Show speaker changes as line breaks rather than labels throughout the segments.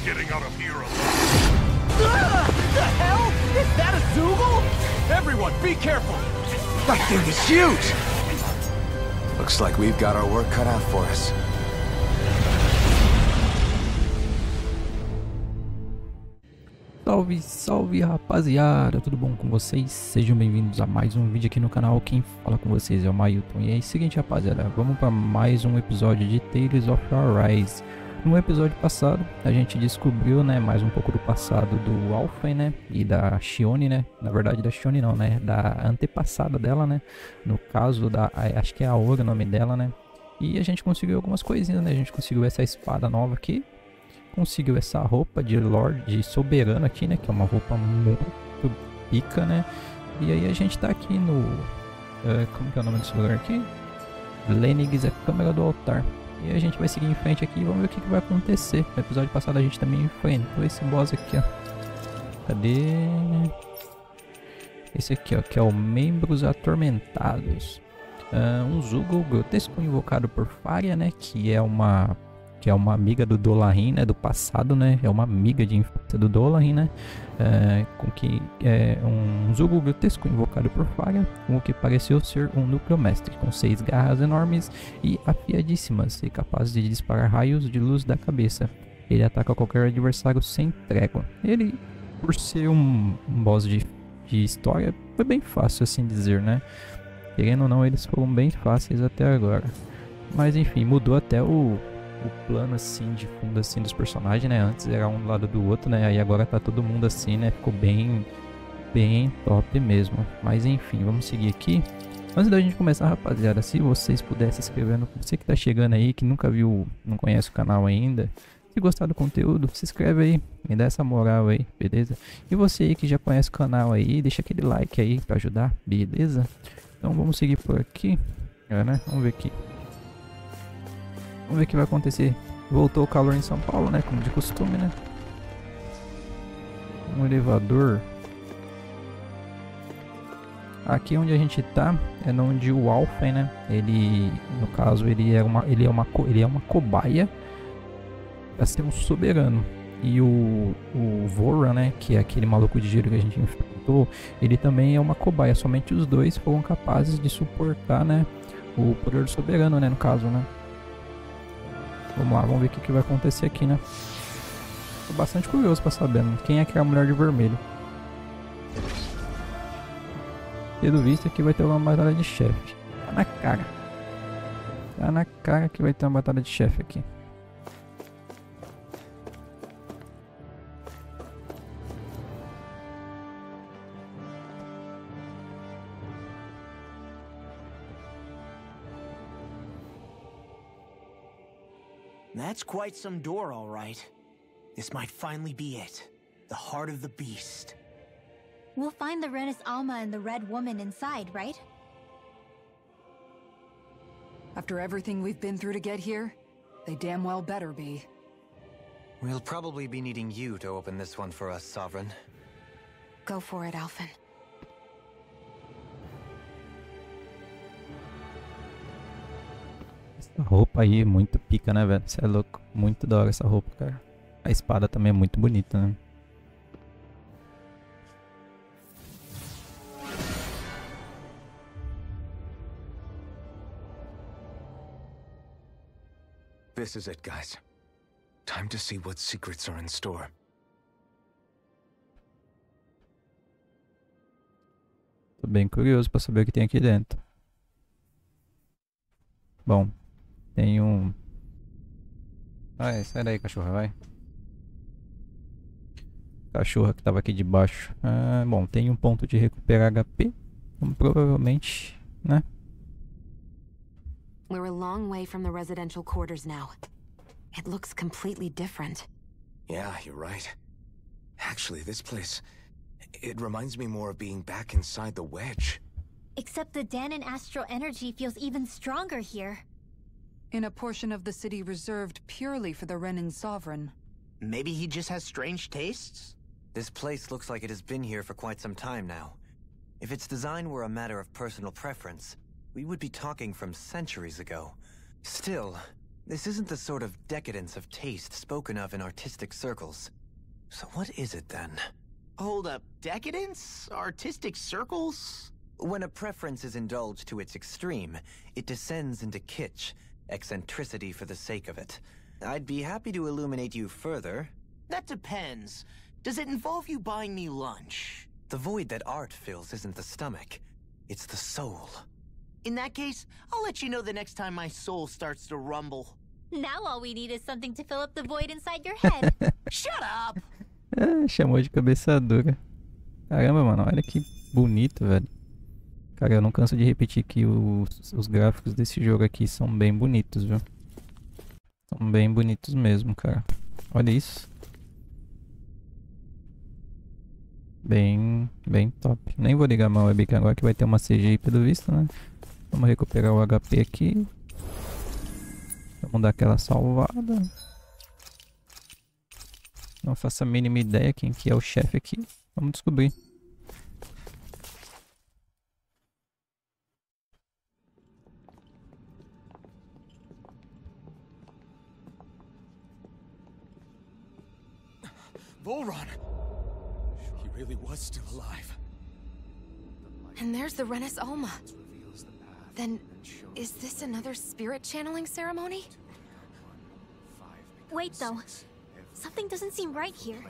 getting out of here alive.
The hell? Is that a Zoogle? Everyone, be careful!
That thing is huge! Looks like we've got our work cut out for us.
Salve, salve rapaziada, tudo bom com vocês? Sejam bem-vindos a mais um vídeo aqui no canal. Quem fala com vocês é o Mailton. E é o seguinte, rapaziada, vamos para mais um episódio de Tales of Arise. No episódio passado, a gente descobriu, né, mais um pouco do passado do Alphen, né, e da Shione, né, na verdade da Shione não, né, da antepassada dela, né, no caso da, acho que é a Aura o nome dela, né, e a gente conseguiu algumas coisinhas, né, a gente conseguiu essa espada nova aqui, conseguiu essa roupa de Lord, de Soberano aqui, né, que é uma roupa muito pica, né, e aí a gente tá aqui no, como que é o nome desse lugar aqui? Lenig's, é câmera do altar. E a gente vai seguir em frente aqui e vamos ver o que vai acontecer. No episódio passado a gente também enfrentou esse boss aqui, ó. Cadê? Esse aqui, ó, que é o Membros Atormentados. Um Zoogle grotesco invocado por Faria, né? Que é uma amiga do Dolarin, né? Do passado, né? É uma amiga de infância do Dolarin, né? Com que é um Zoogle grotesco invocado por Faria, com o que pareceu ser um núcleo mestre, com 6 garras enormes e afiadíssimas e capazes de disparar raios de luz da cabeça. Ele ataca qualquer adversário sem trégua. Ele, por ser um boss de história, foi bem fácil assim dizer, né? Querendo ou não, eles foram bem fáceis até agora. Mas enfim, mudou até o plano assim de fundo assim dos personagens, né? Antes era um do lado do outro, né? Aí agora tá todo mundo assim, né? Ficou bem top mesmo. Mas enfim, vamos seguir aqui. Antes da gente começar, rapaziada, se vocês puderem se inscrever no, você que tá chegando aí, que nunca viu, não conhece o canal ainda, se gostar do conteúdo, se inscreve aí, me dá essa moral aí, beleza? E você aí que já conhece o canal aí, deixa aquele like aí pra ajudar, beleza? Então vamos seguir por aqui, né? Vamos ver aqui. Vamos ver o que vai acontecer. Voltou o calor em São Paulo, né? Como de costume, né? Um elevador. Aqui onde a gente tá é onde o Alphen, né? Ele, no caso, ele é uma cobaia para ser um soberano. E o Voran, né? Que é aquele maluco de gelo que a gente enfrentou, ele também é uma cobaia. Somente os dois foram capazes de suportar, né? O poder do soberano, né? No caso, né? Vamos lá, vamos ver o que vai acontecer aqui, né? Tô bastante curioso pra saber, né? Quem é que é a mulher de vermelho. Pelo visto aqui vai ter uma batalha de chefe. Tá na cara. Tá na cara que vai ter uma batalha de chefe aqui.
That's quite some door, all right. This might finally be it. The heart of the beast.
We'll find the Renis Alma and the Red Woman inside, right?
After everything we've been through to get here, they damn well better be.
We'll probably be needing you to open this one for us, Sovereign.
Go for it, Alphen.
Essa roupa aí é muito pica, né, velho? Você é louco. Muito da hora essa roupa, cara. A espada também é muito bonita, né?
This is it, guys. Time to see what secrets are in store.
Tô bem curioso pra saber o que tem aqui dentro. Bom, tem um... Vai, sai daí, cachorra, vai. Cachorra que tava aqui debaixo. Bom, tem um ponto de recuperar HP. Então, provavelmente, né?
We're a long way from the residential quarters now. It looks completely different.
Yeah, you're right. Actually, this place... it reminds me more of being back inside the wedge.
Except the Danon astral energy feels even stronger here.
In a portion of the city reserved purely for the Renin Sovereign.
Maybe he just has strange tastes?
This place looks like it has been here for quite some time now. If its design were a matter of personal preference, we would be talking from centuries ago. Still, This isn't the sort of decadence of taste spoken of in artistic circles. So what is it then?
Hold up, decadence? Artistic circles?
When a preference is indulged to its extreme, it descends into kitsch, eccentricity for the sake of it. I'd be happy to illuminate you further.
That depends. Does it involve you buying me lunch?
The void that art fills isn't the stomach, it's the soul.
In that case, I'll let you know the next time my soul starts to rumble.
Now all we need is something to fill up the void inside your head.
Shut up!
Chamou de cabeça dura. Caramba, mano, olha que bonito, velho. Cara, eu não canso de repetir que os gráficos desse jogo aqui são bem bonitos, viu? São bem bonitos mesmo, cara. Olha isso. Bem top. Nem vou ligar a webcam agora que vai ter uma CGI pelo visto, né? Vamos recuperar o HP aqui. Vamos dar aquela salvada. Não faço a mínima ideia quem que é o chefe aqui. Vamos descobrir.
Volron! He really was still alive.
And there's the Renis Alma. Then, is this another spirit channeling ceremony?
Wait, though. Something doesn't seem right here.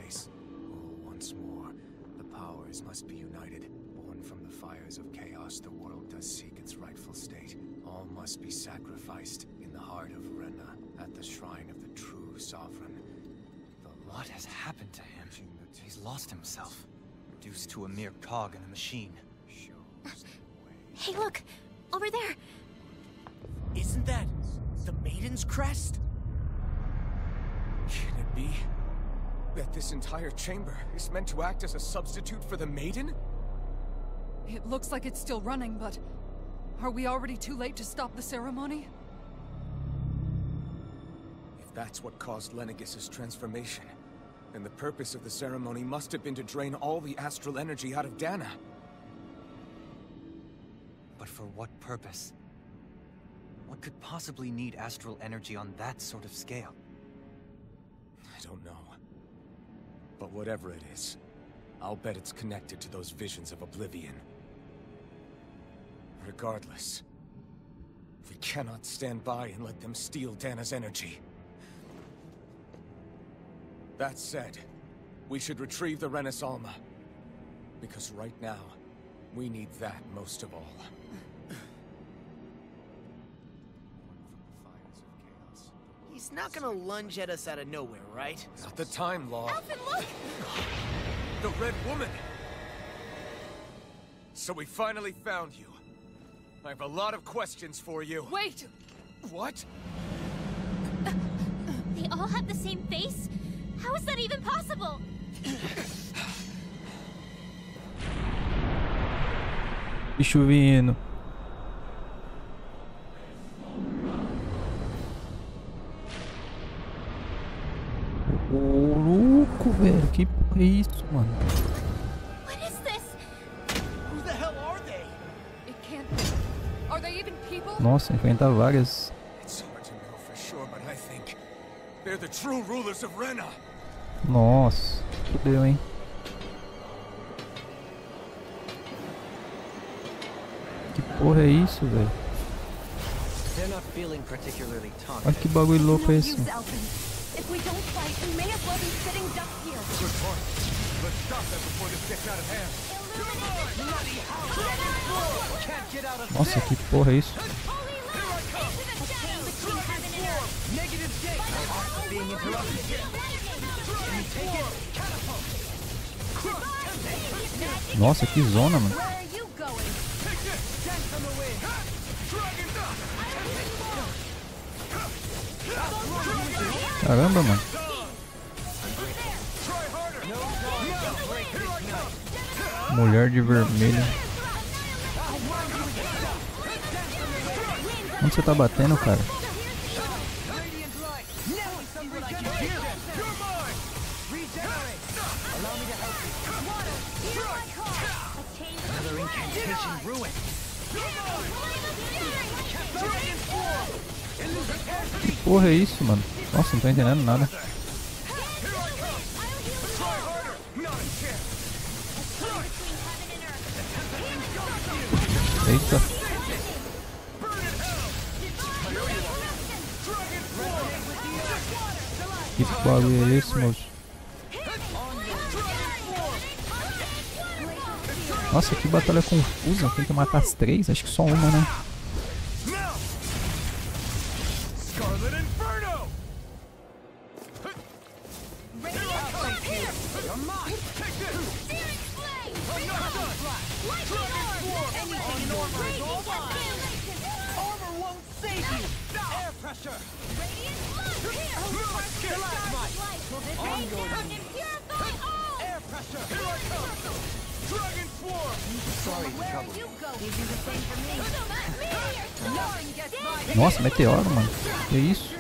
Once more, the powers must be united. Born from the fires of chaos, the world does seek its rightful state. All must be sacrificed in the heart of Rena, at the shrine of the true sovereign.
What has happened to him? He's lost himself, reduced to a mere cog in a machine.
Hey, look! Over there!
Isn't that the Maiden's crest?
Can it be that this entire chamber is meant to act as a substitute for the Maiden?
It looks like it's still running, but are we already too late to stop the ceremony?
If that's what caused Lenegis' transformation, then the purpose of the ceremony must have been to drain all the astral energy out of Dana.
But for what purpose? What could possibly need astral energy on that sort of scale?
I don't know. But whatever it is, I'll bet it's connected to those visions of oblivion. Regardless, we cannot stand by and let them steal Dana's energy. That said, we should retrieve the Renis Alma. Because right now, we need that most of all.
He's not gonna lunge at us out of nowhere, right?
Not the time, Law.
Alvin, look!
The Red Woman! So we finally found you. I have a lot of questions for you.
Wait!
What?
They all have the same face? How is that even possible?
Bicho vindo. Ô, louco, velho. Que porra é isso, mano?
What is this?
Who the hell are they?
It can't be. Are they even people?
Nossa, enfrenta várias.
It's hard to know for sure, but I think they're the true rulers of Rena.
Nossa, fudeu, hein? Que porra é isso, velho?
They're not feeling particularly
Olha
confident.
que bagulho louco
No
é
use,
esse.
Alvin. If we don't fight, we may as well be sitting ducks here.
Good point. Let's stop them before this gets out of hand.
Can't get out of
Nossa, que porra é isso?
Holy Lord! Into the shadows! Between heaven and earth!
negative gate.
Being interrupted here. Can you take it?
Nossa, que zona, mano.
Where are you going?
Dance on the wind.
Caramba, mano. Mulher de vermelho. Onde você tá batendo, cara?
Radiant light. Now we see what I can do. You're mine. Regenerate. Allow me to help you.
Water, hear my call! A change
Another incantation ruined.
Que porra é isso, mano? Nossa, não tô entendendo nada. Eita. Que bagulho é esse, moço? Nossa, que batalha confusa. Tem que matar as três? Acho que só uma, né? Nossa, meteoro, mano. Que isso?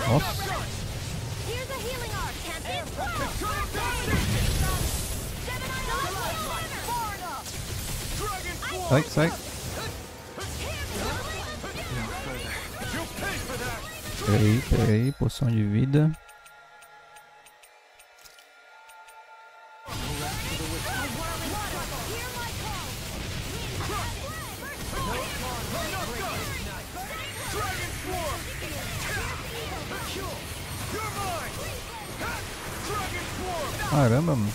Nossa. Sai, sai. Peraí, peraí, poção de vida. Caramba, mano.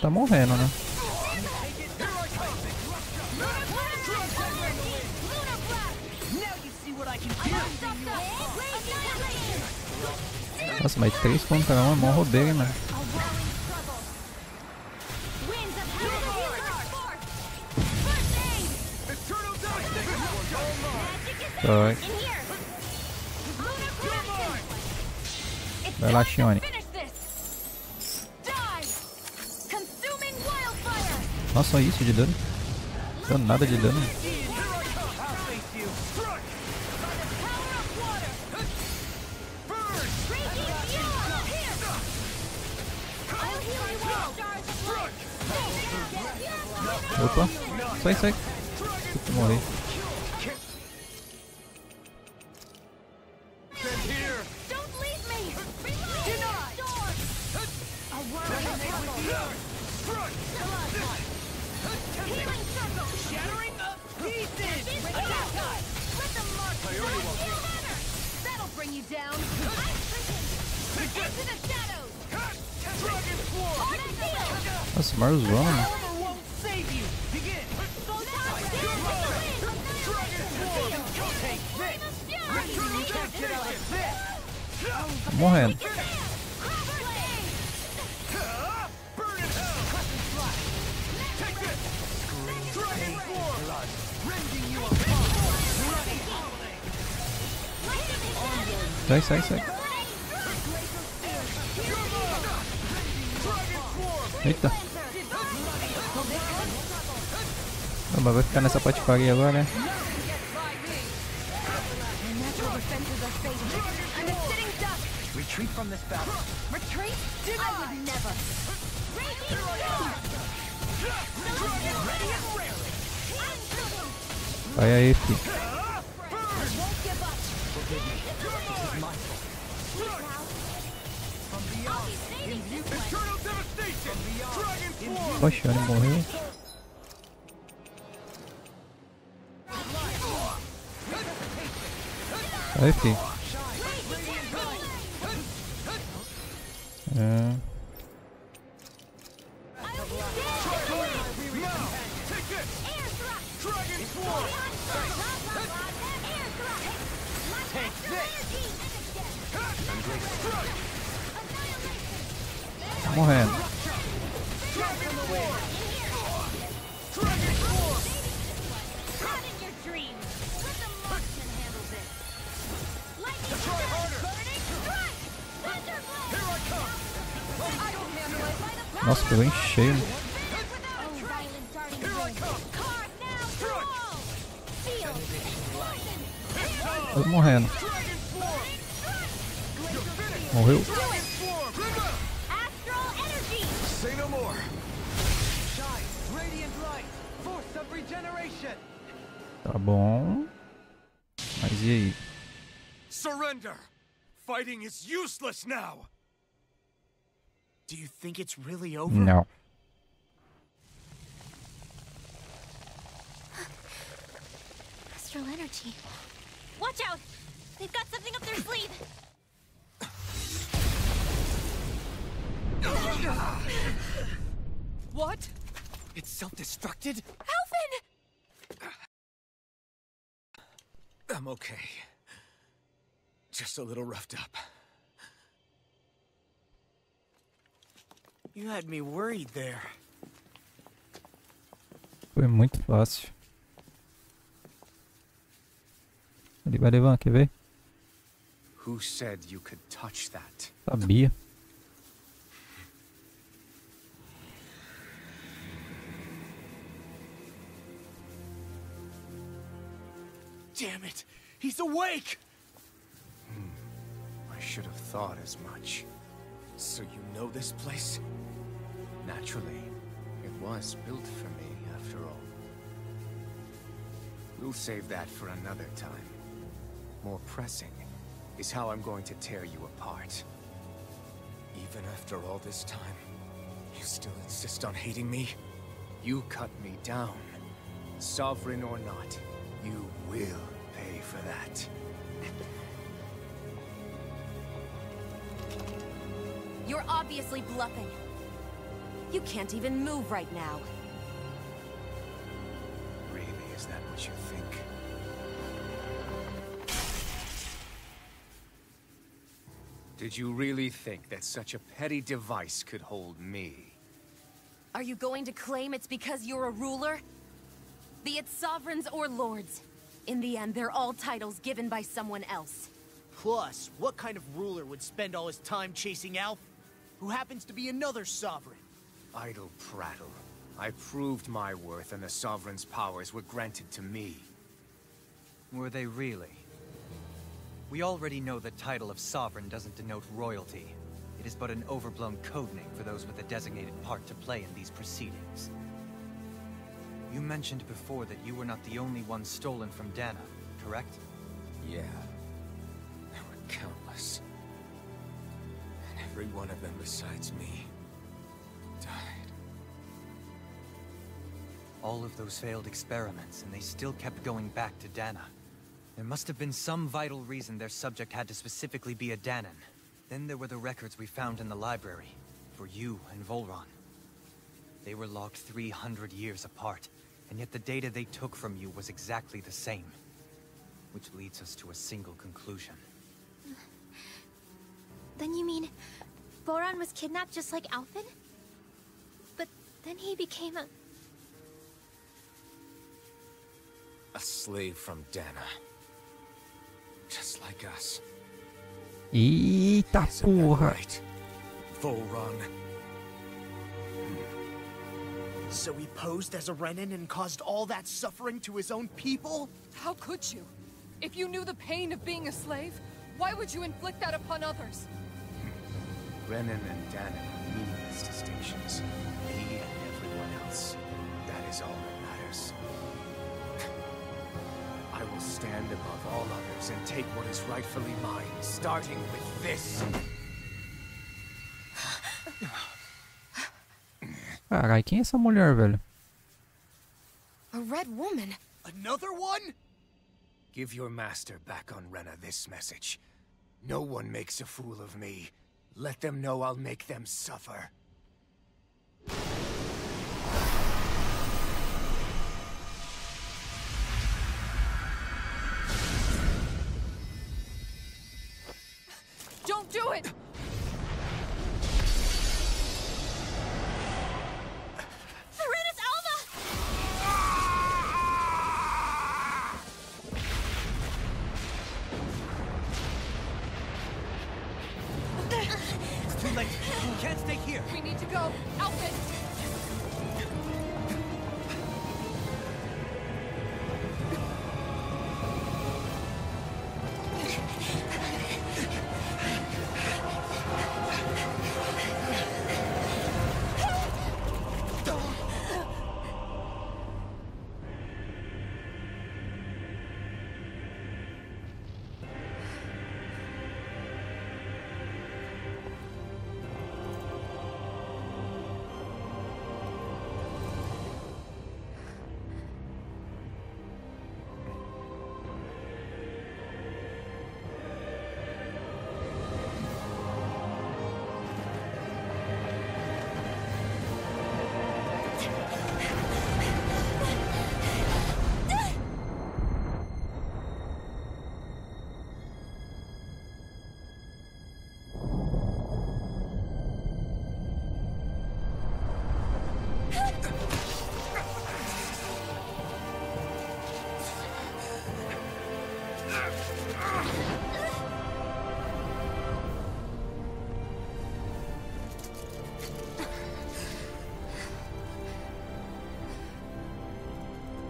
Tá morrendo, né? Nossa, mas 3 contra 1 é mó rodeio, mano. Vai. Vai lá, Shione. Nossa, isso de dano. Não deu nada de dano. Opa, sai, sai. Puta, morri. Nossa, Marzona, mano. Tô morrendo. Sai, sai, sai. Eita. Não, mas vai ficar nessa patifaria agora, né? Vai aí, filho. Poxa, ele morreu. Aí, filho. Tá morrendo. Nossa, pegou em cheio. Tô morrendo. Morreu. Tá bom. Mas e aí?
Surrender! Fighting is useless now!
Do you think it's really over?
Não.
Astral energy. Watch out! They've got something up their sleeve!
What?
It's self-destructed?
Alvin!
I'm okay. Just a little roughed up.
You had me worried there.
Foi muito fácil. Ali vai levar, quer ver?
Who said you could touch that?
Sabia.
Damn it! He's awake!
I should have thought as much.
So you know this place?
Naturally, it was built for me, after all. We'll save that for another time. More pressing is how I'm going to tear you apart.
Even after all this time, you still insist on hating me?
You cut me down. Sovereign or not, you will pay for that.
You're obviously bluffing. You can't even move right now.
Really, is that what you think? Did you really think that such a petty device could hold me?
Are you going to claim it's because you're a ruler? Be it sovereigns or lords. In the end, they're all titles given by someone else.
Plus, what kind of ruler would spend all his time chasing Alf, who happens to be another sovereign?
Idle prattle. I proved my worth and the Sovereign's powers were granted to me.
Were they really? We already know the title of Sovereign doesn't denote royalty. It is but an overblown codename for those with a designated part to play in these proceedings. You mentioned before that you were not the only one stolen from Dana, correct?
Yeah. There were countless. And every one of them besides me died.
All of those failed experiments, and they still kept going back to Dana. There must have been some vital reason their subject had to specifically be a Danan. Then there were the records we found in the library, for you and Volron. They were logged 300 years apart, and yet the data they took from you was exactly the same. Which leads us to a single conclusion.
Then you mean Boron was kidnapped just like Alphen? But then he became a
slave from Dana. Just like us.
Eita porra!
Right. Volron.
So he posed as a Renin and caused all that suffering to his own people?
How could you? If you knew the pain of being a slave, why would you inflict that upon others?
Renin and Danan are meaningless distinctions. Me and everyone else. That is all that matters. I will stand above all others and take what is rightfully mine, starting with this.
Carai, quem é essa mulher, velho?
A red woman?
Another one?
Give your master back on Rena this message. No one makes a fool of me. Let them know I'll make them suffer.
it!
It's too late. We can't stay here.
We need to go. Alvin!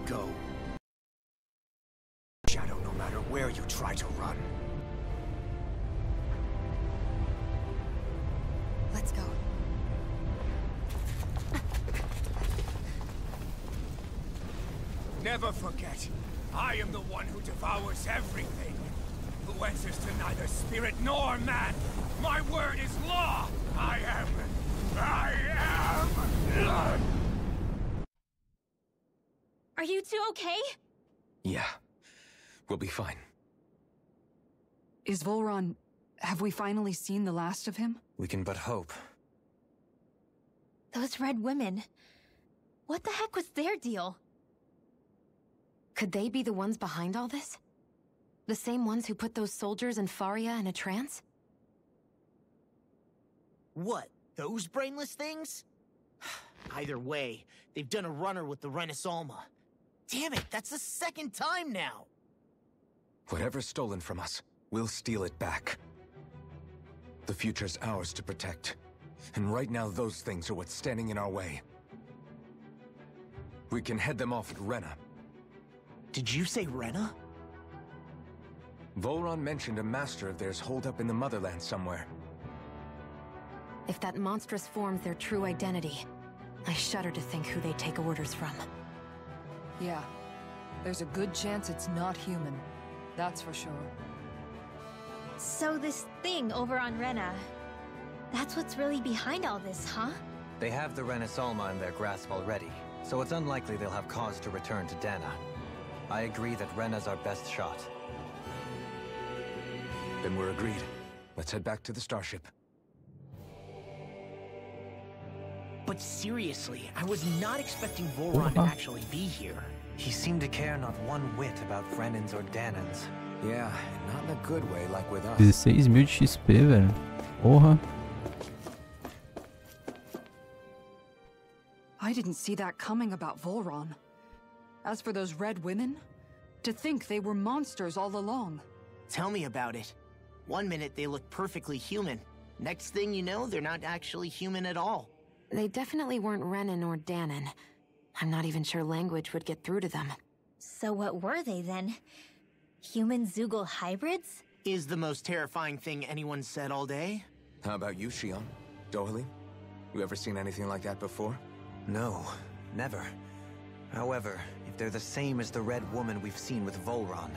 Go. Shadow, no matter where you try to run.
Let's go.
Never forget, I am the one who devours everything. Who answers to neither spirit nor man. My word is law. I am.
Are you two okay?
Yeah. We'll be fine.
Is Volron... Have we finally seen the last of him?
We can but hope.
Those red women. What the heck was their deal?
Could they be the ones behind all this? The same ones who put those soldiers and Faria in a trance?
What, those brainless things? Either way, they've done a runner with the Renasalma. Damn it, that's the second time now!
Whatever's stolen from us, we'll steal it back. The future's ours to protect. And right now those things are what's standing in our way. We can head them off at Rena.
Did you say Rena?
Volron mentioned a master of theirs holed up in the motherland somewhere.
If that monstrous form's their true identity, I shudder to think who they take orders from.
Yeah. There's a good chance it's not human. That's for sure.
So this thing over on Rena, that's what's really behind all this, huh?
They have the Renasalma in their grasp already, so it's unlikely they'll have cause to return to Dana. I agree that Rena's our best shot.
Then we're agreed. Let's head back to the starship.
But seriously, I was not expecting Volron to actually be here.
He seemed to care not one whit about Renans or Danans.
Yeah, and not in a good way like with us.
16.000 de XP, velho. Porra.
I didn't see that coming about Volron. As for those red women, to think they were monsters all along.
Tell me about it. One minute they look perfectly human. Next thing you know, they're not actually human at all.
They definitely weren't Renan or Danan. I'm not even sure language would get through to them.
So what were they then? Human Zoogle hybrids?
Is the most terrifying thing anyone said all day?
How about you, Shion? Dohalie? You ever seen anything like that before?
No, never. However, if they're the same as the Red Woman we've seen with Volron,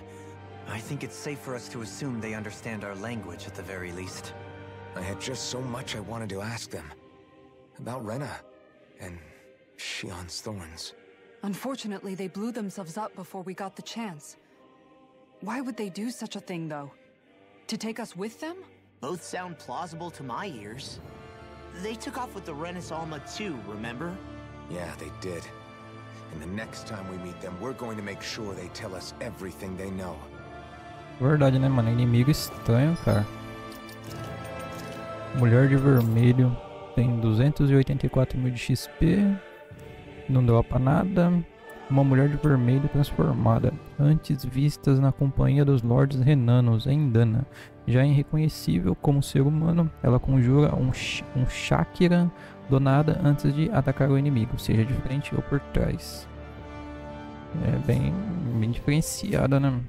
I think it's safe for us to assume they understand our language at the very least.
I had just so much I wanted to ask them. About Rena, and Shion's thorns.
Unfortunately, they blew themselves up before we got the chance. Why would they do such a thing, though? To take us with them?
Both sound plausible to my ears. They took off with the Renasalma too, remember?
Yeah, they did. And the next time we meet them, we're going to make sure they tell us everything they know.
Verdade, né, mano? Inimigo estranho, cara. Mulher de vermelho tem 284 mil de XP. Não deu pra nada. Uma mulher de vermelho transformada, antes vistas na companhia dos lords renanos em Dana. Já irreconhecível como ser humano, ela conjura um chakra do nada antes de atacar o inimigo, seja de frente ou por trás. É bem diferenciada, né?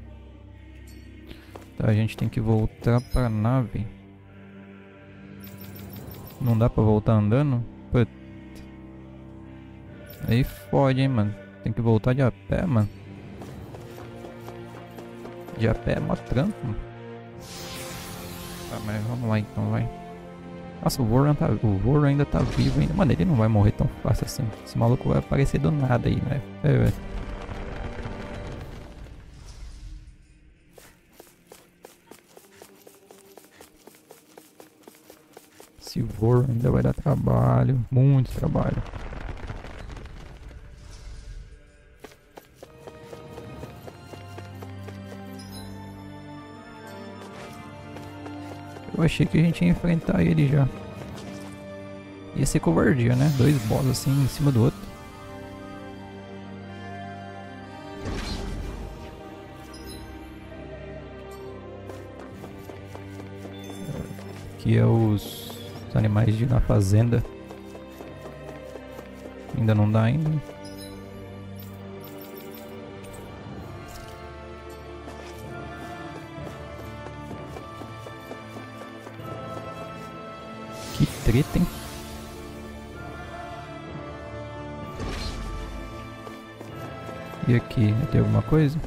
Tá, a gente tem que voltar pra nave. Não dá pra voltar andando? Putz. Aí fode, hein, mano. Tem que voltar de a pé, mano. De a pé é mó trampo. Tá, mas vamos lá então, vai. Nossa, o Voro ainda tá vivo ainda. Mano, ele não vai morrer tão fácil assim. Esse maluco vai aparecer do nada aí, né? Esse Voro ainda vai dar trabalho. Muito trabalho. Eu achei que a gente ia enfrentar ele já. Ia ser covardia, né? Dois boss assim em cima do outro. Aqui é os animais na fazenda. Ainda não dá ainda. Que treta, hein? E aqui, tem alguma coisa?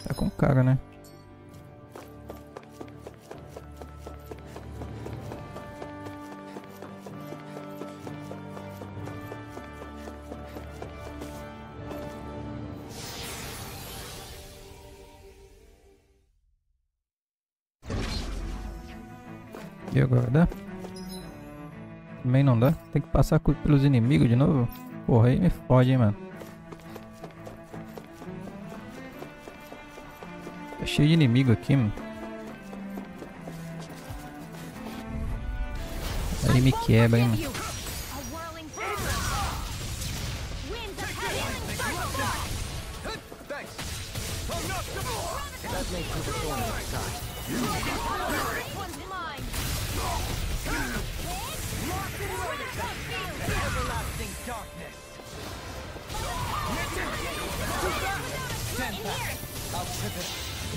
Tá com cara, né? E agora dá? Também não dá? Tem que passar pelos inimigos de novo? Porra, aí me fode, hein, mano. Tá cheio de inimigo aqui, mano. Aí me quebra, hein, mano.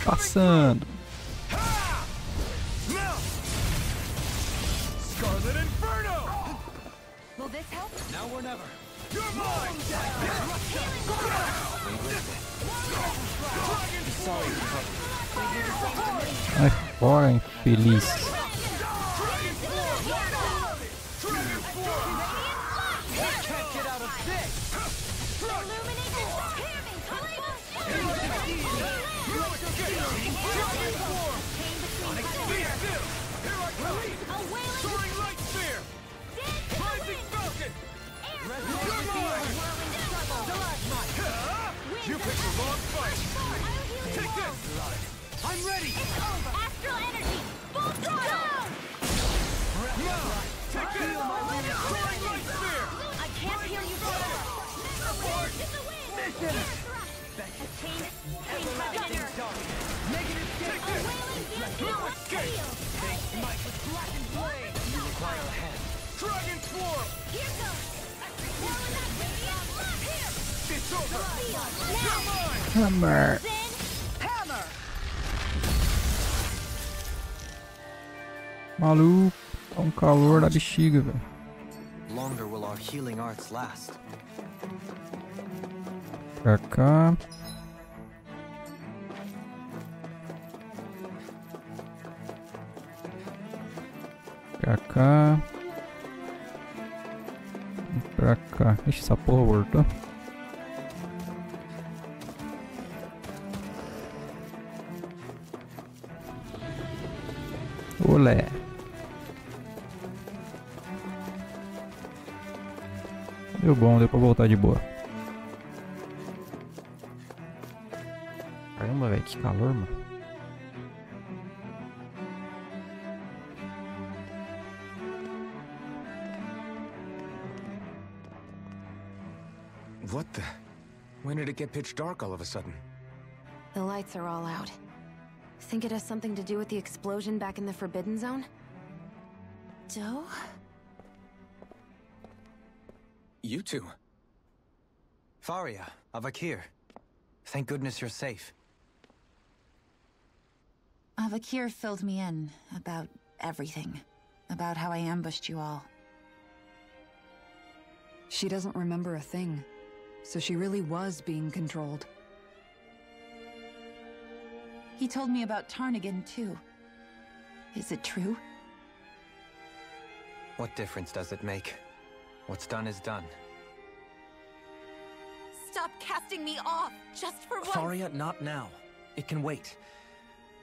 Passando. Vai fora, infeliz.
I'm ready! It's over! Astral energy! Full throttle! Take this! Soaring light sphere! I can't hear you forever! Mission! Attain everlasting darkness! Negative take this! Escape! Smite with blackened blade! You require a hand. Dragon Swarm! Here goes! Here! It's over! You're mine!
Hammer! Maluco, tá um calor na bexiga, velho.
Longer will our healing arts last.
Pra cá. Pra cá. Pra cá. Ixi, essa porra voltou. Olé. Deu bom, deu pra voltar de boa. Caramba, velho, que calor, mano.
What the? When did it get pitch dark all of a sudden?
The lights are all out. Think it has something to do with the explosion back in the Forbidden Zone? Doe?
You two.
Faria, Avakir. Thank goodness you're safe.
Avakir filled me in about everything. About how I ambushed you all.
She doesn't remember a thing, so she really was being controlled.
He told me about Tarnigan, too. Is it true?
What difference does it make? What's done is done.
Stop casting me off, just for once!
Faria, not now. It can wait.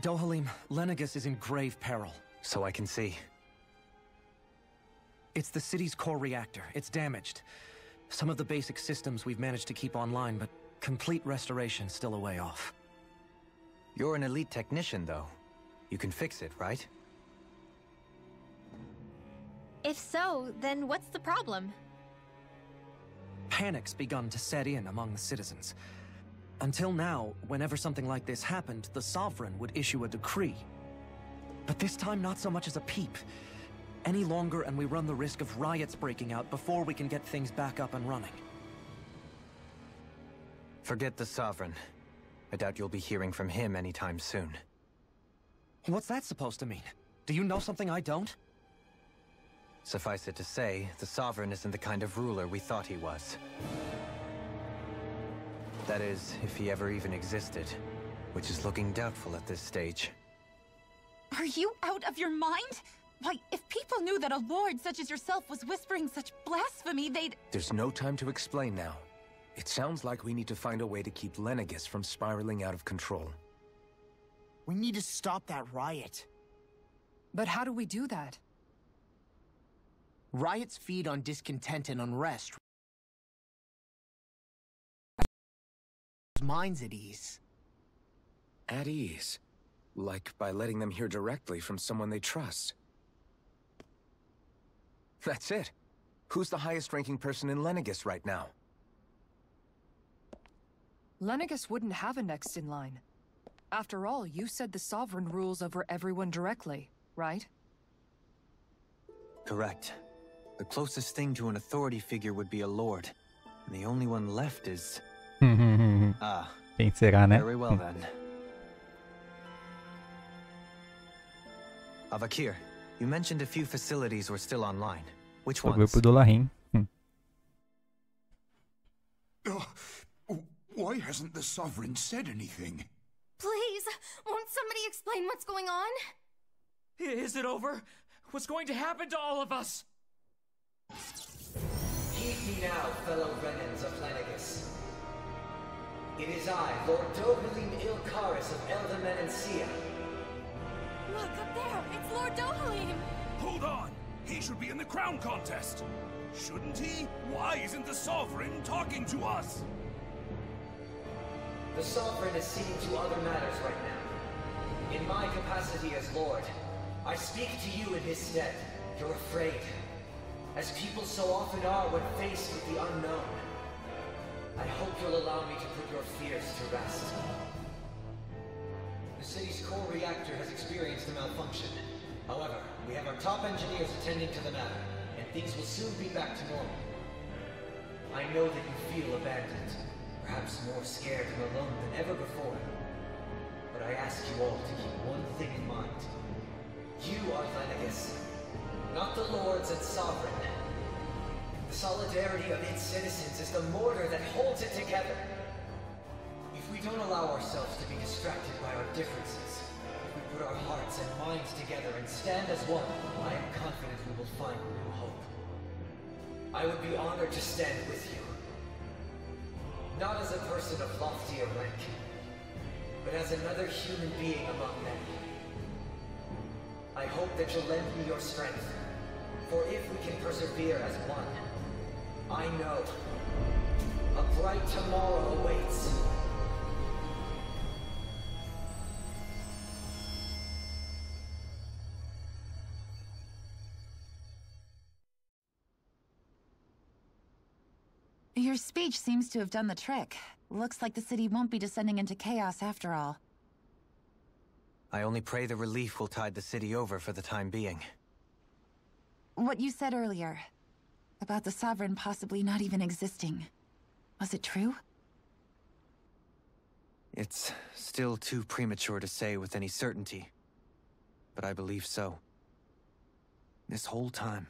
Dohalim, Lenegus is in grave peril.
So I can see.
It's the city's core reactor. It's damaged. Some of the basic systems we've managed to keep online, but complete restoration's still a way off.
You're an elite technician, though. You can fix it, right?
If so, then what's the problem?
Panic's begun to set in among the citizens. Until now, whenever something like this happened, the Sovereign would issue a decree. But this time, not so much as a peep. Any longer, and we run the risk of riots breaking out before we can get things back up and running.
Forget the Sovereign. I doubt you'll be hearing from him anytime soon.
What's that supposed to mean? Do you know something I don't?
Suffice it to say, the Sovereign isn't the kind of ruler we thought he was. That is, if he ever even existed, which is looking doubtful at this stage.
Are you out of your mind? Why, if people knew that a lord such as yourself was whispering such blasphemy, they'd...
There's no time to explain now. It sounds like we need to find a way to keep Lenegus from spiraling out of control.
We need to stop that riot.
But how do we do that?
Riots feed on discontent and unrest. Minds at ease.
At ease? Like by letting them hear directly from someone they trust. That's it. Who's the highest-ranking person in Lenegus right now?
Lenegus wouldn't have a next in line. After all, you said the Sovereign rules over everyone directly, right?
Correct. The closest thing to an authority figure would be a lord. And the only one left is...
Quem será, né?
Very well then. Avakir, you mentioned a few facilities were still online. Which
O
ones?
grupo do Lahim.
Why hasn't the Sovereign said anything?
Please, won't somebody explain what's going on?
Is it over? What's going to happen to all of us?
Heed me now, fellow Renans of Lenegus. It is I, Lord Dohalim Ilkaris of Eldaman and Sia.
Look up there, it's Lord Dohalim!
Hold on! He should be in the crown contest! Shouldn't he? Why isn't the Sovereign talking to us?
The Sovereign is seeing to other matters right now. In my capacity as Lord, I speak to you in his stead. You're afraid. As people so often are when faced with the unknown. I hope you'll allow me to put your fears to rest. The city's core reactor has experienced a malfunction. However, we have our top engineers attending to the matter, and things will soon be back to normal. I know that you feel abandoned, perhaps more scared and alone than ever before. But I ask you all to keep one thing in mind. You are Lenegus, not the Lords and Sovereign. The solidarity of its citizens is the mortar that holds it together. If we don't allow ourselves to be distracted by our differences, if we put our hearts and minds together and stand as one, I am confident we will find new hope. I would be honored to stand with you. Not as a person of loftier rank, but as another human being among many. I hope that you'll lend me your strength, for if we can persevere as one, I know a bright tomorrow awaits.
Your speech seems to have done the trick. Looks like the city won't be descending into chaos after all.
I only pray the relief will tide the city over for the time being.
What you said earlier, about the Sovereign possibly not even existing, was it true?
It's still too premature to say with any certainty, but I believe so. This whole time,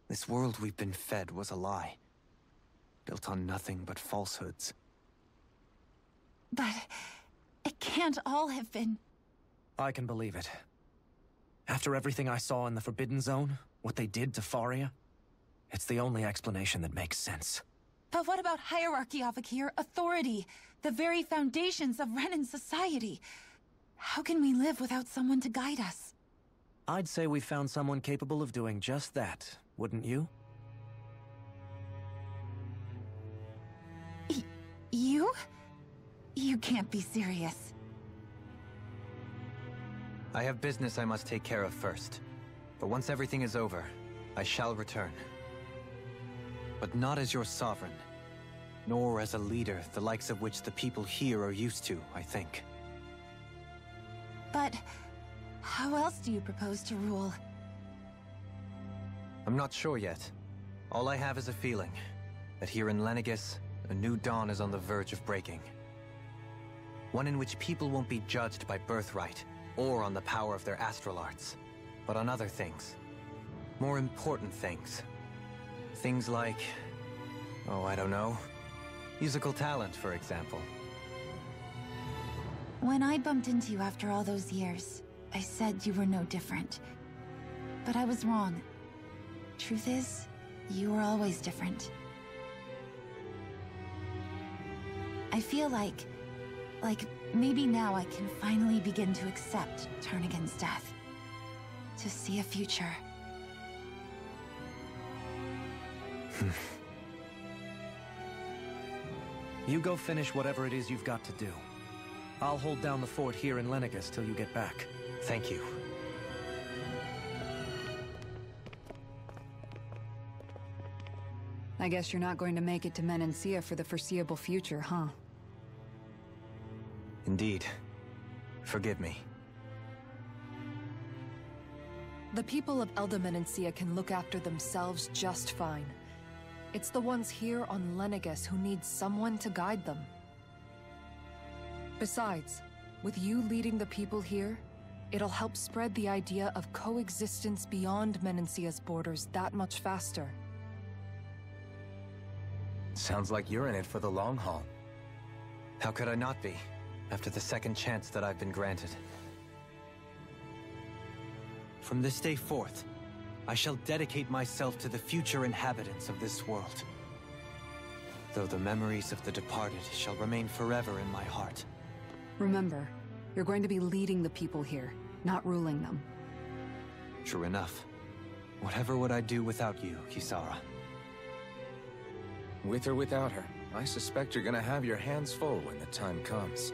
this world we've been fed was a lie, built on nothing but falsehoods.
But it can't all have been...
I can believe it. After everything I saw in the Forbidden Zone, what they did to Faria, it's the only explanation that makes sense.
But what about hierarchy, Avakir? Authority? The very foundations of Renan society? How can we live without someone to guide us?
I'd say we found someone capable of doing just that, wouldn't you?
You? You can't be serious.
I have business I must take care of first. But once everything is over, I shall return. But not as your sovereign, nor as a leader the likes of which the people here are used to, I think.
But how else do you propose to rule?
I'm not sure yet. All I have is a feeling that here in Lenegis, a new dawn is on the verge of breaking. One in which people won't be judged by birthright or on the power of their astral arts, but on other things. More important things. Things like, oh, I don't know, musical talent, for example.
When I bumped into you after all those years, I said you were no different. But I was wrong. Truth is, you were always different. I feel like maybe now I can finally begin to accept turn against death. To see a future.
You go finish whatever it is you've got to do. I'll hold down the fort here in Lenegis till you get back.
Thank you.
I guess you're not going to make it to Menancia for the foreseeable future, huh?
Indeed. Forgive me.
The people of Elda Menancia can look after themselves just fine. It's the ones here on Lenegis who need someone to guide them. Besides, with you leading the people here, it'll help spread the idea of coexistence beyond Menancia's borders that much faster.
Sounds like you're in it for the long haul.
How could I not be, after the second chance that I've been granted? From this day forth, I shall dedicate myself to the future inhabitants of this world. Though the memories of the departed shall remain forever in my heart.
Remember, you're going to be leading the people here, not ruling them.
True enough. Whatever would I do without you, Kisara?
With or without her, I suspect you're gonna have your hands full when the time comes.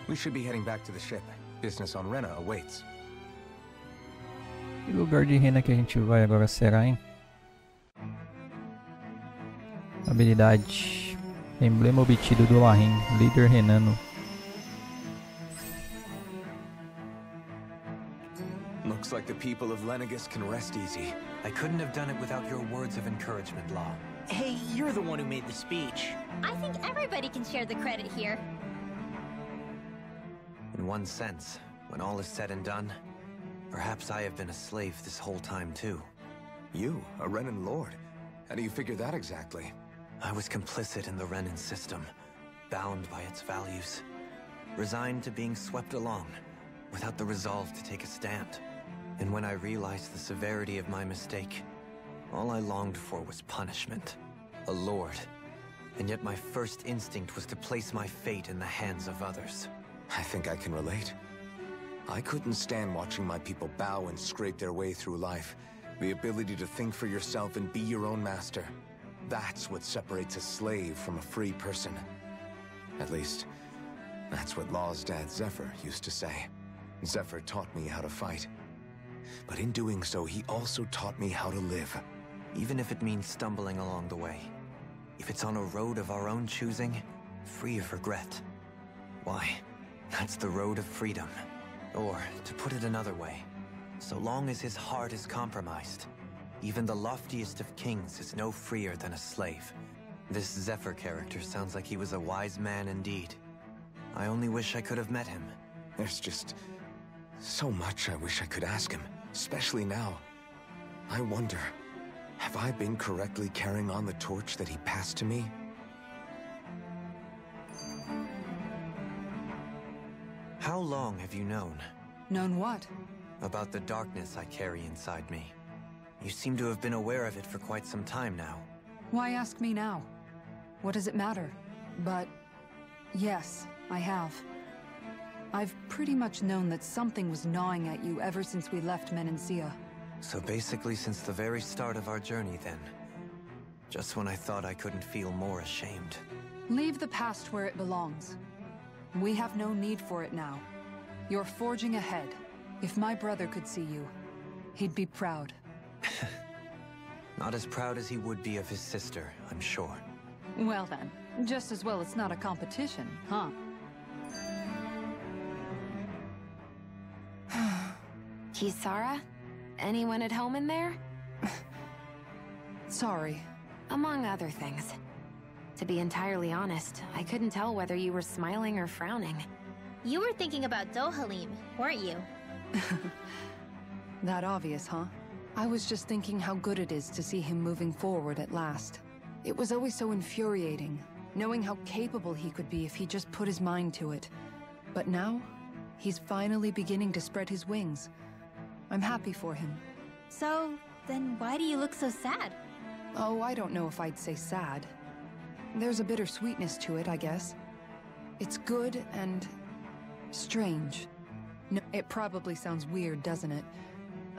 We should be heading back to the ship. Business on Rena awaits.
Que lugar de Rena que a gente vai agora será, hein? Habilidade. Emblema obtido do Larim, líder renano.
Looks like the people of Lenegis can rest easy.
I couldn't have done it without your words of encouragement, Law.
Hey, you're the one who made the speech.
I think everybody can share the credit here.
In one sense, when all is said and done, perhaps I have been a slave this whole time too.
You, a Renan Lord? How do you figure that exactly?
I was complicit in the Renan system, bound by its values, resigned to being swept along, without the resolve to take a stand. And when I realized the severity of my mistake, all I longed for was punishment, a lord. And yet my first instinct was to place my fate in the hands of others.
I think I can relate. I couldn't stand watching my people bow and scrape their way through life. The ability to think for yourself and be your own master. That's what separates a slave from a free person. At least, that's what Law's dad Zephyr used to say. Zephyr taught me how to fight. But in doing so, he also taught me how to live.
even if it means stumbling along the way. If it's on a road of our own choosing, free of regret. Why, that's the road of freedom. Or, to put it another way, so long as his heart is compromised, even the loftiest of kings is no freer than a slave. This Zephyr character sounds like he was a wise man indeed. I only wish I could have met him.
There's just so much I wish I could ask him, especially now. I wonder, have I been correctly carrying on the torch that he passed to me?
How long have you known?
Known what?
About the darkness I carry inside me. You seem to have been aware of it for quite some time now.
Why ask me now? What does it matter? But yes, I have. I've pretty much known that something was gnawing at you ever since we left Menancia.
So basically since the very start of our journey then. Just when I thought I couldn't feel more ashamed.
Leave the past where it belongs. We have no need for it now. You're forging ahead. If my brother could see you, he'd be proud.
Not as proud as he would be of his sister, I'm sure.
Well then, just as well it's not a competition, huh?
Kisara? Anyone at home in there?
Sorry.
Among other things. To be entirely honest, I couldn't tell whether you were smiling or frowning.
You were thinking about Dohalim, weren't you?
That obvious, huh? I was just thinking how good it is to see him moving forward at last. It was always so infuriating, knowing how capable he could be if he just put his mind to it. But now, he's finally beginning to spread his wings. I'm happy for him.
So, then why do you look so sad?
Oh, I don't know if I'd say sad. There's a bittersweetness to it, I guess. It's good and strange. No, it probably sounds weird, doesn't it?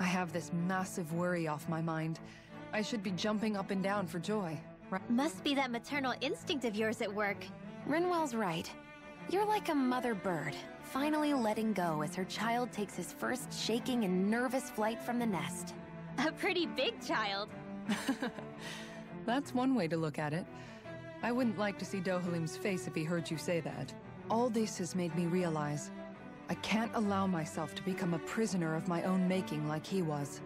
I have this massive worry off my mind. I should be jumping up and down for joy. Right?
Must be that maternal instinct of yours at work.
Rinwell's right. You're like a mother bird, finally letting go as her child takes his first shaking and nervous flight from the nest.
A pretty big child.
That's one way to look at it. I wouldn't like to see Dohalim's face if he heard you say that. All this has made me realize I can't allow myself to become a prisoner of my own making like he was.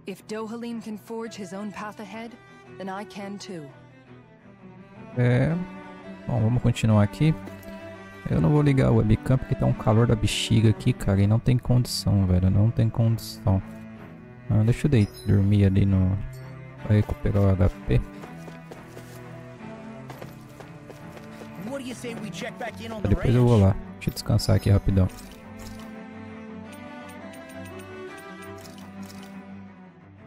If Dohalim can forge his own path ahead, then I can too.
Bom, vamos continuar aqui. Eu não vou ligar o webcam porque tá um calor da bexiga aqui, cara, e não tem condição, velho, não tem condição. Deixa eu dormir ali no... pra recuperar o HP. Depois eu vou lá. Deixa eu descansar aqui rapidão.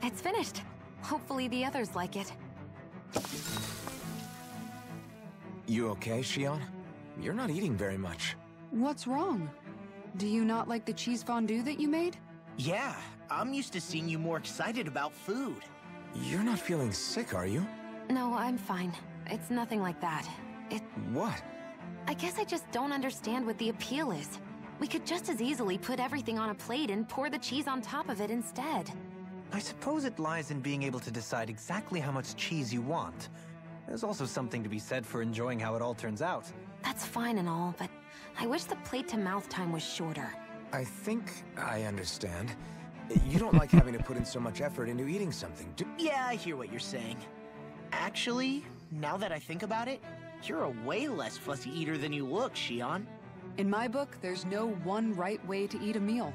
It's finished. Hopefully the others like it.
You okay, Shion? You're not eating very much.
What's wrong? Do you not like the cheese fondue that you made?
Yeah, I'm used to seeing you more excited about food.
You're not feeling sick, are you?
No, I'm fine. It's nothing like that.
What?
I guess I just don't understand what the appeal is. We could just as easily put everything on a plate and pour the cheese on top of it instead.
I suppose it lies in being able to decide exactly how much cheese you want. There's also something to be said for enjoying how it all turns out.
That's fine and all, but I wish the plate-to-mouth time was shorter.
I think I understand. You don't like having to put in so much effort into eating something, do you?
Yeah, I hear what you're saying. Actually, now that I think about it, you're a way less fussy eater than you look, Shion.
In my book, there's no one right way to eat a meal.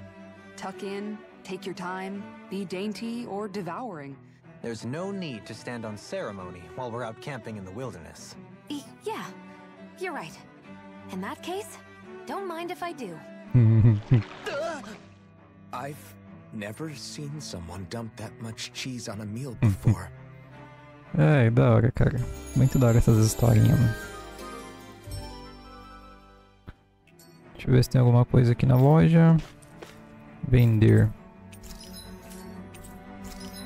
Tuck in, take your time, be dainty or devouring.
There's no need to stand on ceremony while we're out camping in the wilderness.
Yeah, you're right. In that case, don't mind if I do.
I've never seen someone dump that much cheese on a meal before.
É, da hora, cara. Muito da hora essas historinhas, mano. Deixa eu ver se tem alguma coisa aqui na loja. Vender.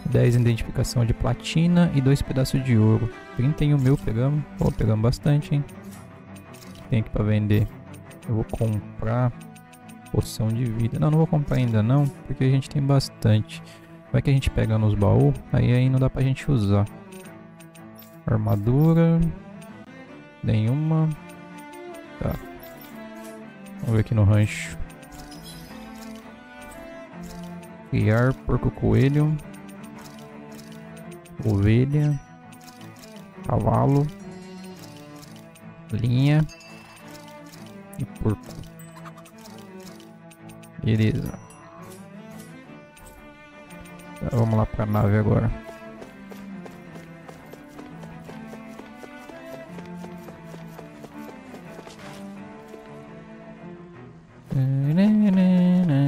10 identificação de platina e 2 pedaços de ouro. 31 mil pegamos. Pô, pegamos bastante, hein? O que tem aqui pra vender? Eu vou comprar poção de vida. Não, não vou comprar ainda não, porque a gente tem bastante. Vai que a gente pega nos baús, aí não dá pra gente usar. Armadura. Nenhuma. Tá. Vamos ver aqui no rancho. Criar porco coelho. Ovelha. Cavalo. Linha. E porco. Beleza. Então, vamos lá pra nave agora.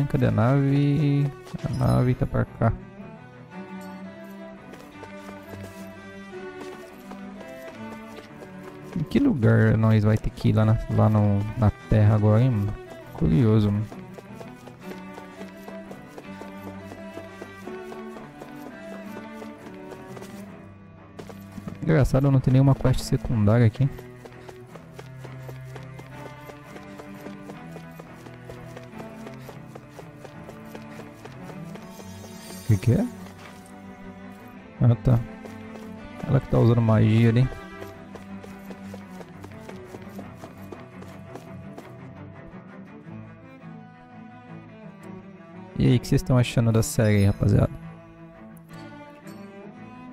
Cadê a nave? A nave tá pra cá. Em que lugar nós vai ter que ir lá na Terra agora, hein, mano? Curioso, mano. Engraçado, não tem nenhuma quest secundária aqui. O que é? Ah, tá. Ela que tá usando magia ali. E aí, o que vocês estão achando da série aí, rapaziada?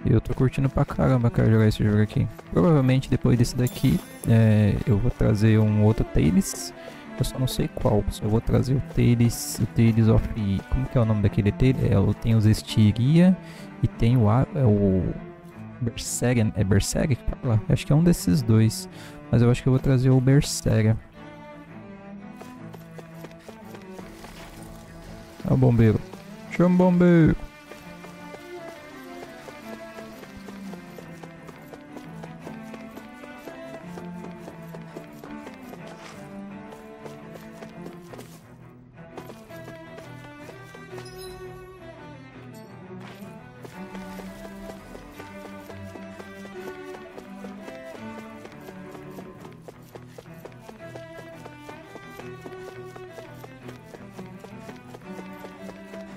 Eu tô curtindo pra caramba, cara, jogar esse jogo aqui. Provavelmente depois desse daqui, eu vou trazer um outro Tales. Eu só não sei qual. Eu vou trazer o Tales of... Como que é o nome daquele Tales? Tem os Estiria e tem o Berseria. É Berseria que fala? Acho que é um desses dois. Mas eu acho que eu vou trazer o Berseria. É o bombeiro. Chama o bombeiro.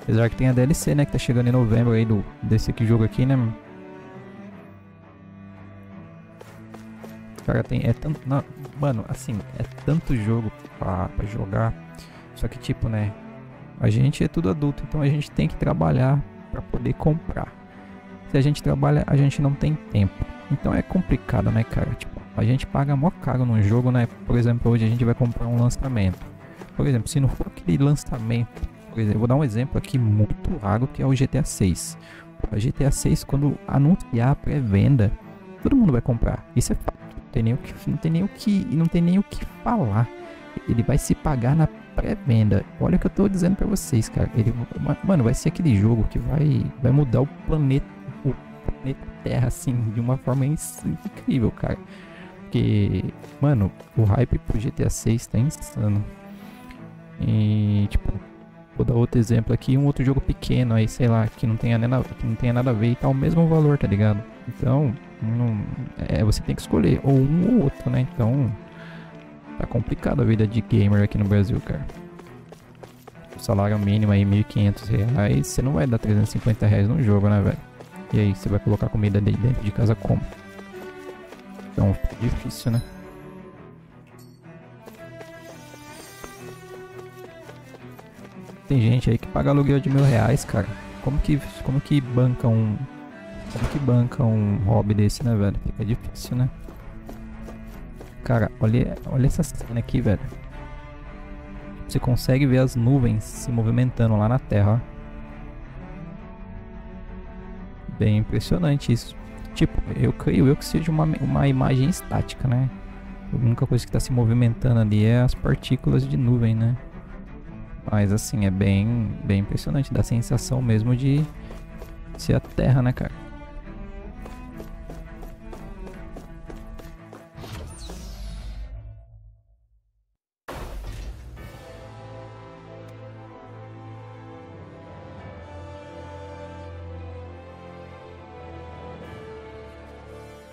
Apesar que tem a DLC, né, que tá chegando em novembro aí desse jogo aqui, né? Cara, mano, assim, é tanto jogo pra jogar. Só que tipo, né, a gente é tudo adulto, então a gente tem que trabalhar pra poder comprar. Se a gente trabalha, a gente não tem tempo. Então é complicado, né, cara? Tipo, a gente paga mó caro num jogo, né? Por exemplo, hoje a gente vai comprar um lançamento. Por exemplo, se não for aquele lançamento... Por exemplo, eu vou dar um exemplo aqui muito raro, que é o GTA 6. O GTA 6, quando anunciar a pré-venda, todo mundo vai comprar. Isso é fato. Não tem nem o que falar. Ele vai se pagar na pré-venda. Olha o que eu tô dizendo pra vocês, cara. Mano, vai ser aquele jogo que vai mudar o planeta Terra, assim, de uma forma incrível, cara. Porque, mano, o hype pro GTA 6 tá insano. E, tipo... Vou dar outro exemplo aqui, um outro jogo pequeno aí, sei lá, que não tenha nada a ver e tá o mesmo valor, tá ligado? Então, você tem que escolher, ou um ou outro, né? Então, tá complicado a vida de gamer aqui no Brasil, cara. O salário mínimo aí, R$1.500, você não vai dar R$350 no jogo, né, velho? E aí, você vai colocar comida dentro de casa como? Então, fica difícil, né? Tem gente aí que paga aluguel de R$1.000, cara. Como que banca um hobby desse, né, velho? Fica difícil, né? Cara, olha essa cena aqui, velho. Você consegue ver as nuvens se movimentando lá na Terra, ó. Bem impressionante isso. Tipo, eu creio que seja uma imagem estática, né? A única coisa que está se movimentando ali é as partículas de nuvem, né? Mas assim, é bem impressionante. Dá a sensação mesmo de ser a Terra, né, cara?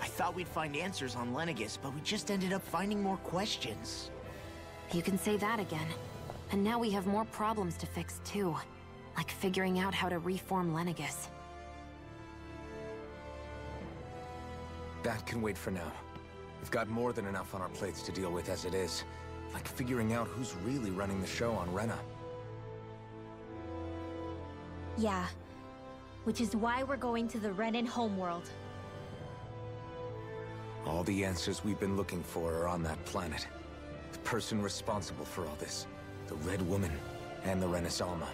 I thought we'd find answers on Lenegis, but we just ended up finding more questions.
You can say that again. And now we have more problems to fix, too. Like figuring out how to reform Lenegus.
That can wait for now. We've got more than enough on our plates to deal with as it is. Like figuring out who's really running the show on Rena.
Yeah. Which is why we're going to the Renan homeworld.
All the answers we've been looking for are on that planet. The person responsible for all this. The Red Woman and the Renaissance.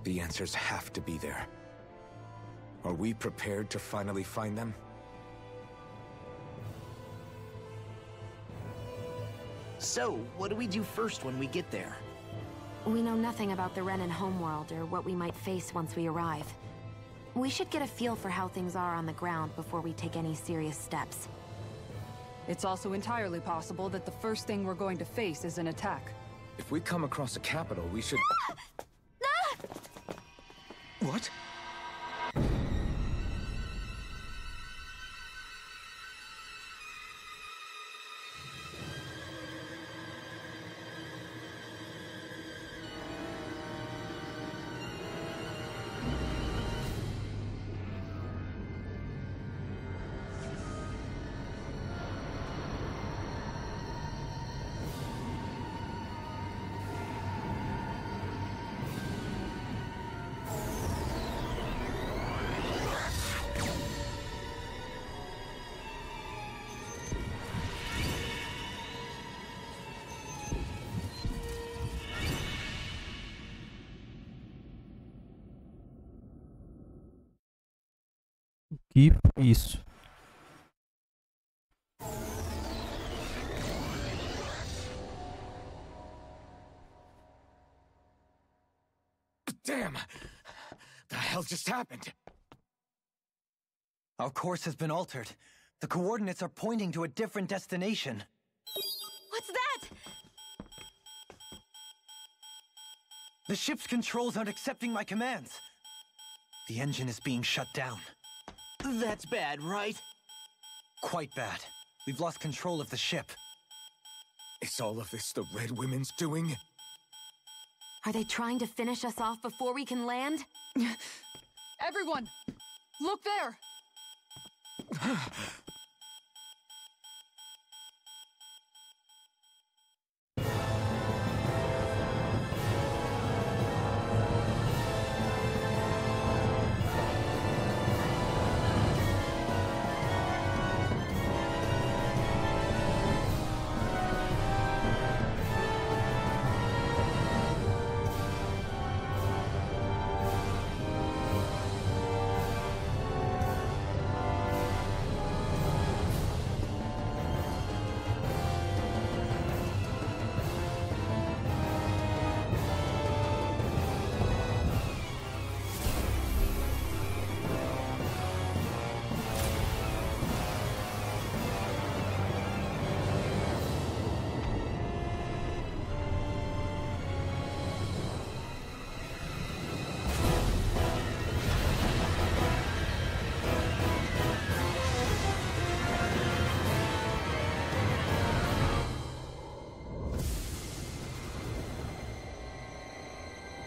The answers have to be there. Are we prepared to finally find them?
So, what do we do first when we get there?
We know nothing about the Renan homeworld or what we might face once we arrive. We should get a feel for how things are on the ground before we take any serious steps.
It's also entirely possible that the first thing we're going to face is an attack.
If we come across a capital, we should... What?
Que foi isso?
Damn! The hell just happened?
Our course has been altered. The coordinates are pointing to a different destination.
What's that?
The ship's controls aren't accepting my commands. The engine is being shut down.
That's bad, right?
Quite bad. We've lost control of the ship.
Is all of this the Red Women's doing?
Are they trying to finish us off before we can land?
Everyone! Look there!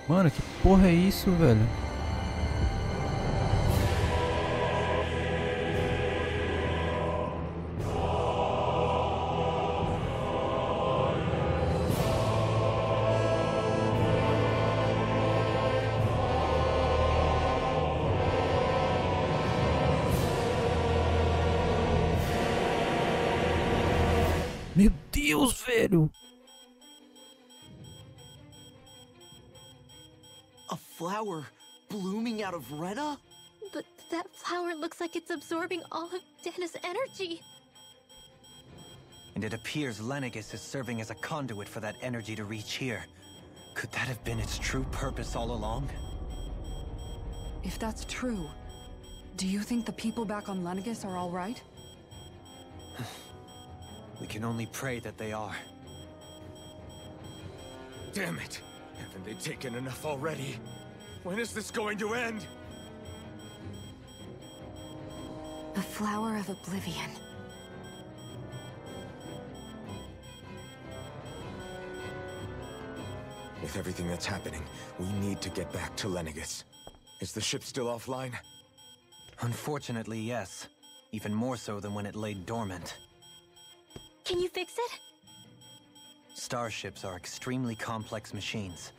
Mano, que porra é isso, velho? Meu Deus, velho!
A flower blooming out of Rena?
But that flower looks like it's absorbing all of Dana's energy.
And it appears Lenegus is serving as a conduit for that energy to reach here. Could that have been its true purpose all along?
If that's true, do you think the people back on Lenegus are all right?
We can only pray that they are.
Damn it! Haven't they taken enough already? When is this going to end?
The Flower of Oblivion.
With everything that's happening, we need to get back to Lenegis. Is the ship still offline?
Unfortunately, yes. Even more so than when it lay dormant.
Can you fix it?
Starships are extremely complex machines.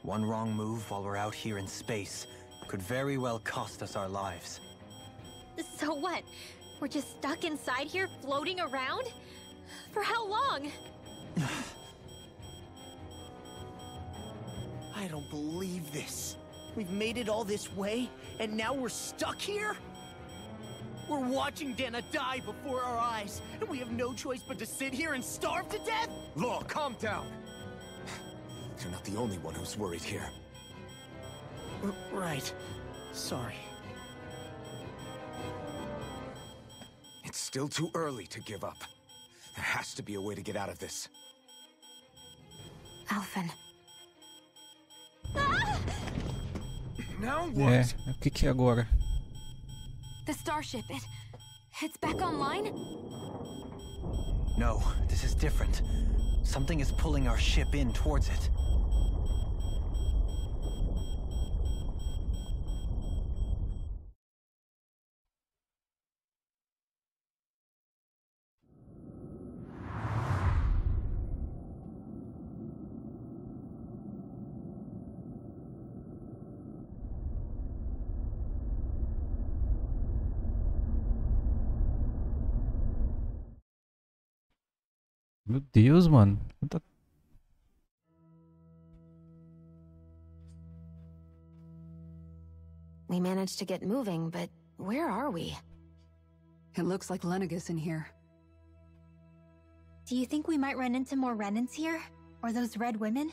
One wrong move while we're out here in space could very well cost us our lives.
So what? We're just stuck inside here, floating around? For how long?
I don't believe this. We've made it all this way, and now we're stuck here? We're watching Dana die before our eyes, and we have no choice but to sit here and starve to death?
Law, calm down! You're not the only one who's worried here.
Right. Sorry.
It's still too early to give up. There has to be a way to get out of this.
Alphen.
Now
É,
what?
o que que é agora?
The starship, it's back online?
No, this is different. Something is pulling our ship in towards it.
Meu Deus, mano.
We managed to get moving, but where are we?
It looks like Lenegis in here.
Do you think we might run into more Renans here? Or those red women?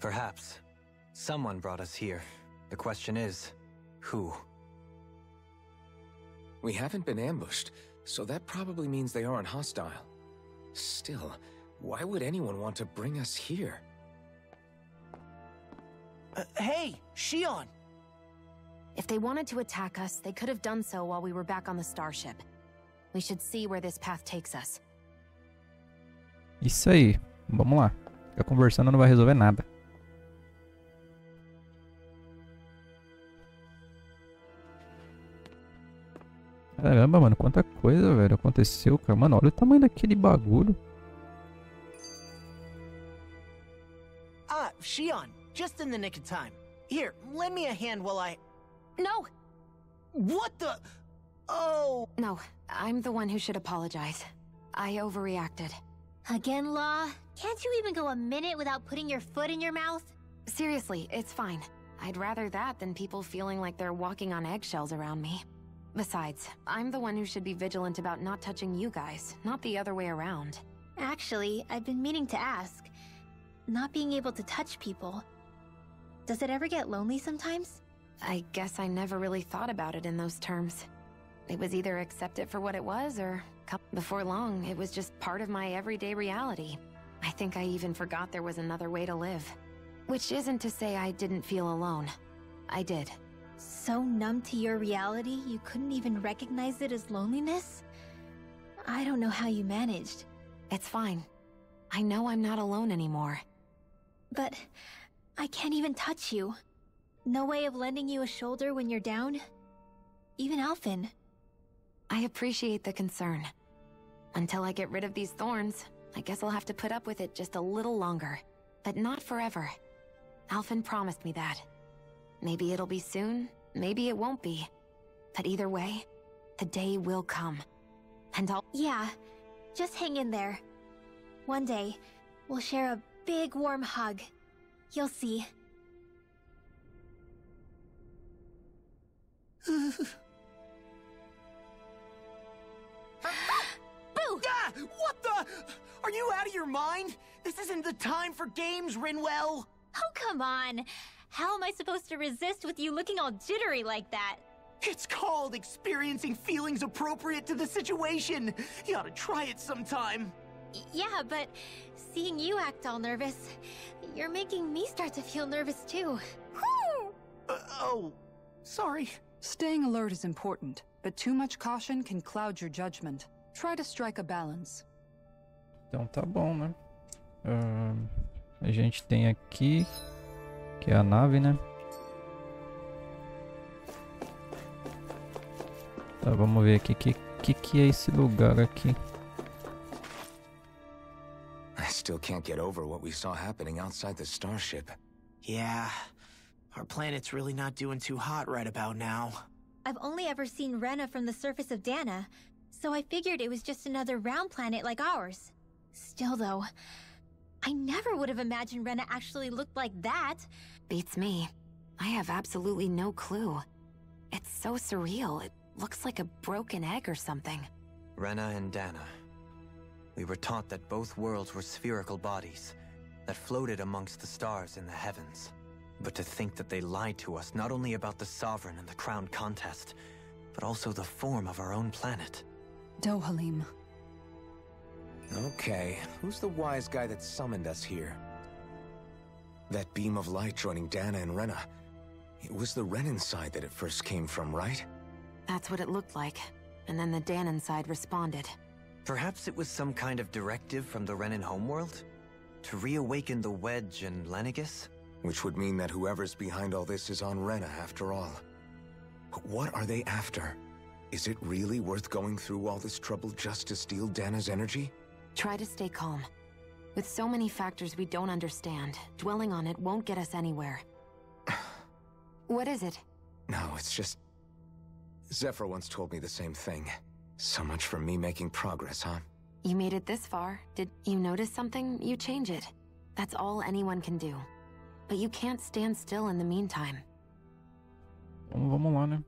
Perhaps. Someone brought us here. The question is, who?
We haven't been ambushed, so that probably means they aren't hostile. Still, why would anyone want to bring us here?
Hey, Shion!
If they wanted to attack us, they could have done so while we were back on the starship. We should see where this path takes us.
Isso aí. Vamos lá. Ficar conversando não vai resolver nada. Caramba, mano, quanta coisa, velho, aconteceu, cara. Mano, olha o tamanho daquele bagulho.
Ah, Shion, just in the nick of time. Here, lend me a hand while I...
No!
What the... Oh...
No, I'm the one who should apologize. I overreacted.
Again, Law? Can't you even go a minute without putting your foot in your mouth?
Seriously, it's fine. I'd rather that than people feeling like they're walking on eggshells around me. Besides, I'm the one who should be vigilant about not touching you guys, not the other way around.
Actually, I've been meaning to ask. Not being able to touch people, does it ever get lonely sometimes?
I guess I never really thought about it in those terms. It was either accept it for what it was, or before long, it was just part of my everyday reality. I think I even forgot there was another way to live. Which isn't to say I didn't feel alone. I did.
So numb to your reality, you couldn't even recognize it as loneliness? I don't know how you managed.
It's fine. I know I'm not alone anymore.
But I can't even touch you. No way of lending you a shoulder when you're down? Even Alphen.
I appreciate the concern. Until I get rid of these thorns, I guess I'll have to put up with it just a little longer. But not forever. Alphen promised me that. Maybe it'll be soon, maybe it won't be. But either way, the day will come. And I'll—
Yeah, just hang in there. One day, we'll share a big warm hug. You'll see.
Boo! Ah, what the? Are you out of your mind? This isn't the time for games, Rinwell!
Oh, come on. How am I supposed to resist with you looking all jittery like that?
It's called experiencing feelings appropriate to the situation. You ought to try it sometime.
Yeah, but seeing you act all nervous, you're making me start to feel nervous too.
Oh, sorry.
Staying alert is important, but too much caution can cloud your judgment. Try to strike a balance.
Então tá bom, né? a gente tem aqui, que é a nave, né? Tá, vamos ver aqui que é esse lugar aqui.
I still can't get over what we saw happening outside the starship.
Yeah, our planet's really not doing too hot right about now.
I've only ever seen Rena from the surface of Dana, so I figured it was just another round planet like ours. Still though, I never would have imagined Rena actually looked like that.
Beats me. I have absolutely no clue. It's so surreal. It looks like a broken egg or something.
Rena and Dana. We were taught that both worlds were spherical bodies that floated amongst the stars in the heavens. But to think that they lied to us not only about the Sovereign and the Crown contest, but also the form of our own planet.
Dohalim.
Okay, who's the wise guy that summoned us here? That beam of light joining Dana and Rena. It was the Renan side that it first came from, right?
That's what it looked like. And then the Danon side responded.
Perhaps it was some kind of directive from the Renan homeworld? To reawaken the Wedge and Lenegis?
Which would mean that whoever's behind all this is on Rena after all. But what are they after? Is it really worth going through all this trouble just to steal Dana's energy?
Try to stay calm. With so many factors we don't understand, dwelling on it won't get us anywhere. What is it?
No, it's just... Zephyr once told me the same thing. So much for me making progress, huh?
You made it this far. Did you notice something? You change it. That's all anyone can do. But you can't stand still in the meantime.
Vamos lá, né?